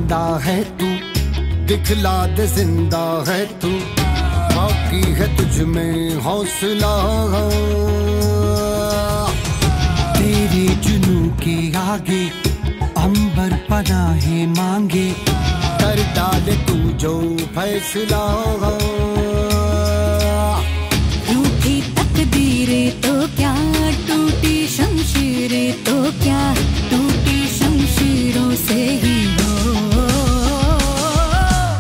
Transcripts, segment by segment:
बंदा है तू, दिखला दे जिंदा है तू, बाकी है तुझ में हौसला। तेरे जुनू के आगे अंबर पनाहे मांगे, कर डाले तू जो फैसला। रूठी तकदीरें तो क्या, टूटी शमशीरें तो क्या, टूटी शमशीरों से ही हो।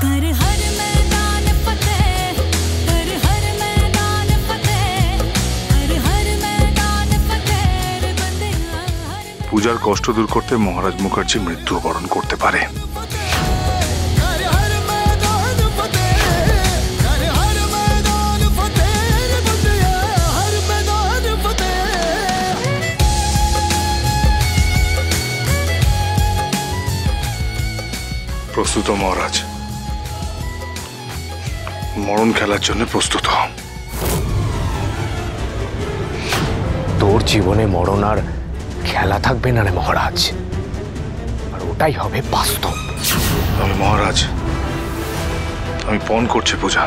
कर हर मैदान फतेह, कर हर मैदान फतेह, कर हर मैदान फतेह बंदे। পূজার কষ্ট দূর করতে মহারাজ মুখার্জি মৃত্যুবরণ করতে পারে। প্রস্তুত মহারাজ, মরণ খেলার জন্য প্রস্তুত হও। তোর জীবনে মরণ আর খেলা থাকবে না রে মহারাজ, আর ওটাই হবে বাস্তব। আমি মহারাজ, আমি পণ করছি পূজা,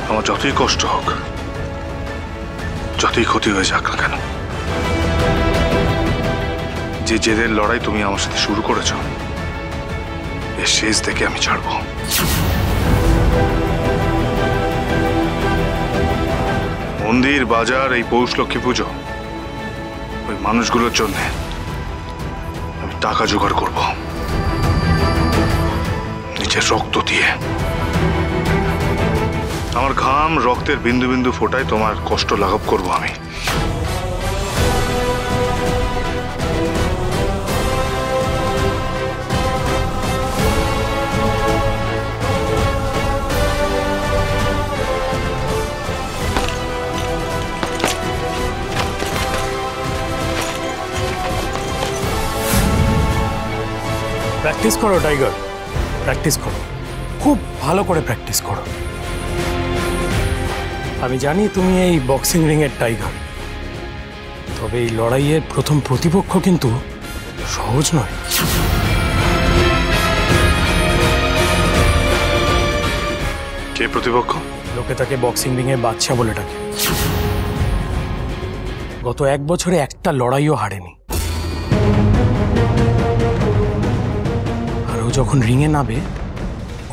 আমার যতই কষ্ট হোক, যতই ক্ষতি হয়ে যাক না কেন, যে জেদের লড়াই তুমি আমার সাথে শুরু করেছ, এর শেষ দেখে আমি ছাড়ব। মন্দির, বাজার, এই পৌষ লক্ষ্মী পুজো, ওই মানুষগুলোর জন্য আমি টাকা জোগাড় করব, নিজের রক্ত দিয়ে। আমার ঘাম, রক্তের বিন্দু বিন্দু ফোটায় তোমার কষ্ট লাঘব করব আমি। প্র্যাকটিস করো টাইগার, প্র্যাকটিস করো, খুব ভালো করে প্র্যাকটিস করো। আমি জানি তুমি এই বক্সিং রিংয়ের টাইগার, তবে এই লড়াইয়ের প্রথম প্রতিপক্ষ কিন্তু সহজ নয়। কে প্রতিপক্ষ? লোকে তাকে বক্সিং রিংয়ের বাদশা বলে ডাকে। গত 1 বছরে একটা লড়াইও হারেনি। আর ও যখন রিংয়ে নামে,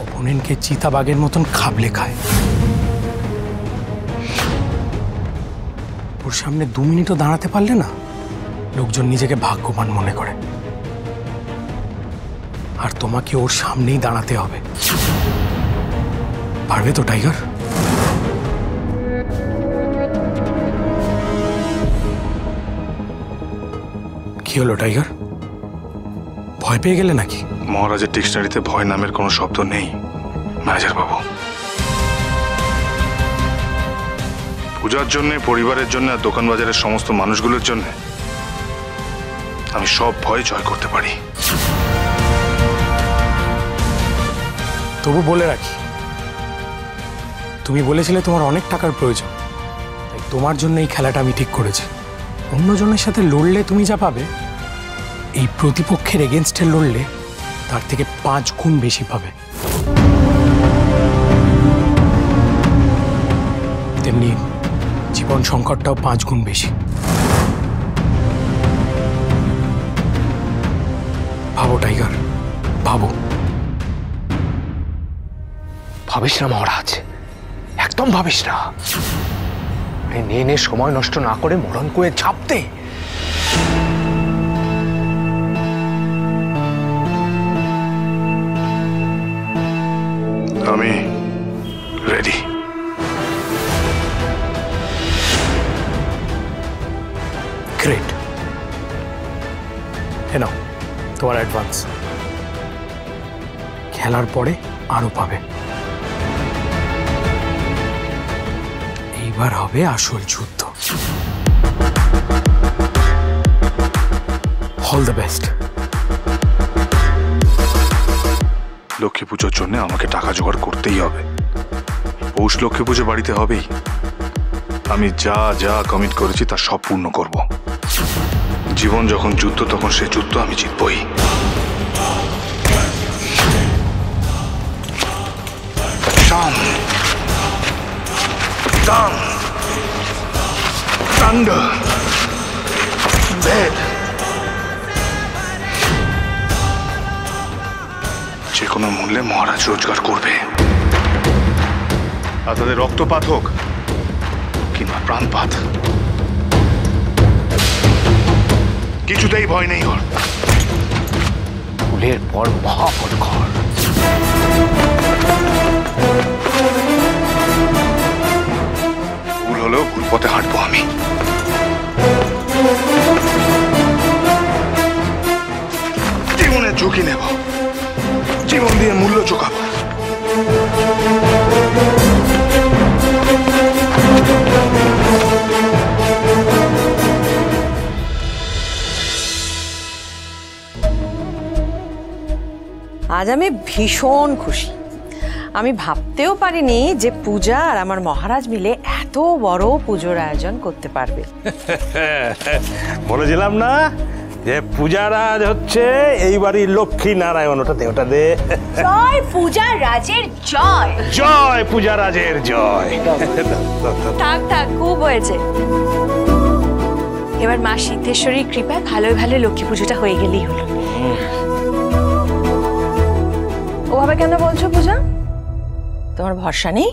অপোনেন্টকে চিতাবাঘের মতন খাবলে খায়। ওর সামনে 2 মিনিটও দাঁড়াতে পারলে না, লোকজন নিজেকে ভাগ্যবান মনে করে। আর তোমাকে ওর সামনেই দাঁড়াতে হবে। পারবে তো টাইগার? কি হলো টাইগার, ভয় পেয়ে গেলে নাকি? মহারাজের ডিকশনারিতে ভয় নামের কোনো শব্দ নেই ম্যানেজার বাবু। পূজার জন্য, পরিবারের জন্য, আর দোকান বাজারের সমস্ত মানুষগুলোর জন্য আমি সব ভয় জয় করতে পারি। তবু বলে রাখি, তুমি বলেছিলে তোমার অনেক টাকার প্রয়োজন, তাই তোমার জন্য এই খেলাটা আমি ঠিক করেছি। অন্যজনের সাথে লড়লে তুমি যা পাবে, এই প্রতিপক্ষের এগেনস্টে লড়লে তার থেকে 5 গুণ বেশি পাবে। তেমনি জীবন সংকটটাও 5 গুণ বেশি। ভাবো টাইগার, ভাবো। ভাবিস না মহারাজ, একদম ভাবিস না। নে সময় নষ্ট না করে মরণ করে ঝাঁপতে। আমি রেডি। গ্রেট। এ নাও তোমার অ্যাডভান্স। খেলার পরে আরো পাবে। এইবার হবে আসল যুদ্ধ। All the best. লক্ষ্মী পুজোর জন্য আমাকে টাকা জোগাড় করতেই হবে। পৌষ লক্ষ্মী পুজো বাড়িতে হবেই। আমি যা যা কমিট করেছি তা সব পূর্ণ করব। জীবন যখন যুদ্ধ, তখন সে যুদ্ধ আমি জিতবই। Storm. Storm. Thunder. Bed. যে কোনো মূল্যে মহারাজ রোজগার করবে, আর তাদের রক্তপাত হোক কিংবা প্রাণপাত, কিছুতেই ভয় নেই ওর। ভুলের পর মহাপটঘর। ভুল হলেও ভুল পথে হাঁটবো আমি। জীবনের ঝুঁকি নেব, জীবন দিয়ে মূল্য চোকাবো। আজ আমি ভীষণ খুশি। আমি ভাবতেও পারিনি যে পূজা আর আমার মহারাজ মিলে এত বড় পুজোর আয়োজন করতে পারবে। বলেছিলাম না যে পূজার আজ হচ্ছে এই বাড়ির লক্ষ্মী নারায়ণ। ওটা দে। জয় পূজা রাজের জয়। জয় পূজা রাজের জয়। থাক থাক, খুব হয়েছে। এবার মা সিদ্ধেশ্বরীর কৃপায় ভালোই ভালো লক্ষ্মী পুজোটা হয়ে গেলেই হলো। ওভাবে কেন বলছো পূজা? তোমার ভরসা নেই?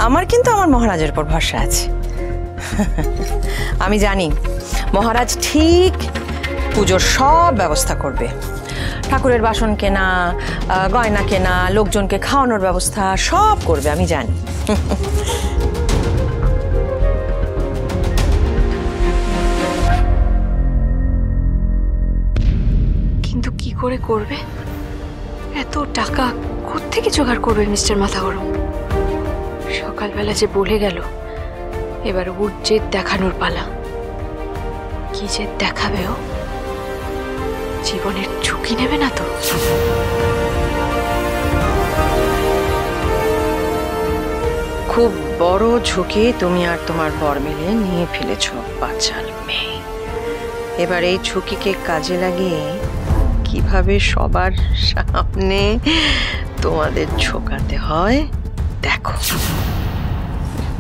আমার কিন্তু আমার মহারাজের উপর ভরসা আছে। আমি জানি মহারাজ ঠিক পুজোর সব ব্যবস্থা করবে। ঠাকুরের বাসন কেনা, গয়না কেনা, লোকজনকে খাওয়ানোর ব্যবস্থা সব করবে, আমি জানি। কিন্তু কি করে করবে? এত টাকা কোত্থেকে জোগাড় করবে মিস্টার মাথা গরম? সকালবেলা যে বলে গেল এবার ওর জেদ দেখানোর পালা। কি জেদ দেখাবে ও? জীবনের ঝুঁকি নেবে না তো? খুব বড় ঝুঁকি তুমি আর তোমার বর মিলে নিয়ে ফেলেছ বাচাল মেয়ে। এবার এই ঝুঁকিকে কাজে লাগিয়ে কিভাবে সবার সামনে তোমাদের ঝোঁকাতে হয় দেখো।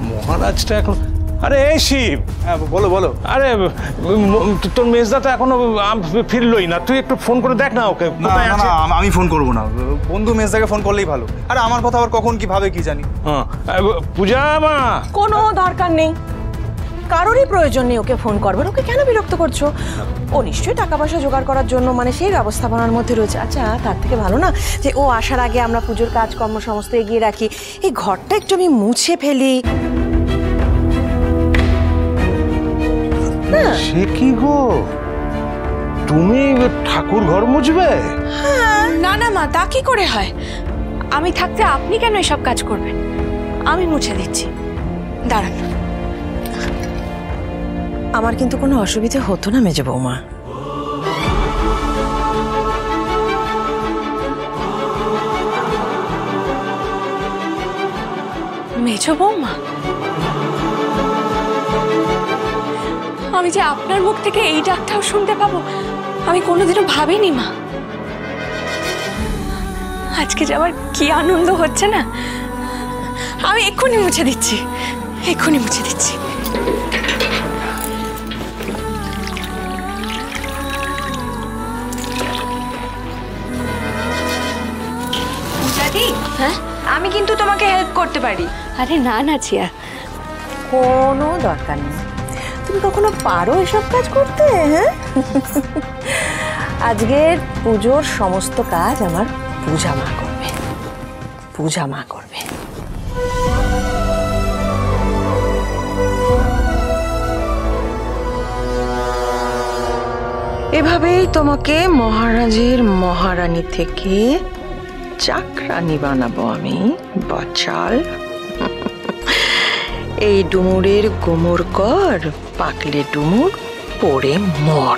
মহারাজটা এখন, আরে এই শিব, বলো বলো। আরে তোর মেজদা তো এখনো ফিরলই না, তুই একটু ফোন করে দেখ না ওকে। না না, আমি ফোন করবো না, বন্ধু মেজদাকে ফোন করলেই ভালো। আরে আমার কথা আবার কখন কি ভাবে কি জানি। পূজা মা, কোনো দরকার নেই, কারোরই প্রয়োজন নেই ওকে ফোন করবার। ওকে কেন বিরক্ত করছো? ও নিশ্চয়ই টাকা পয়সা জোগাড় করার জন্য মানে সেই ব্যবস্থাপনার মধ্যে রয়েছে। আচ্ছা, তার থেকে ভালো না যে ও আসার আগে আমরা পুজোর কাজকর্ম সমস্ত এগিয়ে রাখি, এই ঘরটা একটু আমি মুছে ফেলি। সে কি গো, তুমি ঠাকুর ঘর মুছবে? না না মা, তা কি করে হয়? আমি থাকতে আপনি কেন এসব কাজ করবেন? আমি মুছে দিচ্ছি, দাঁড়ান। আমার কিন্তু কোনো অসুবিধা হতো না মেজো বৌমা। মেজো বৌমা, আমি যে আপনার মুখ থেকে এই ডাকটাও শুনতে পাবো আমি কোনোদিনও ভাবিনি মা। আজকে যে আমার কি আনন্দ হচ্ছে না। আমি এক্ষুনি মুছে দিচ্ছি, এক্ষুনি মুছে দিচ্ছি। হ্যাঁ, আমি কিন্তু তোমাকে হেল্প করতে পারি। আরে না না চিয়া, কোনো দরকার নেই। তুমি কখনো পারো এসব কাজ করতে? হ্যাঁ, আজকের পুজোর সমস্ত কাজ আমার পূজা মা করবে, পূজা মা করবে। এভাবেই তোমাকে মহারাজের মহারানী থেকে চাকরানি বানাবো আমি, বাচাল। এই ডুমুরের গোমর কর, পাকলে ডুমুর পড়ে মর।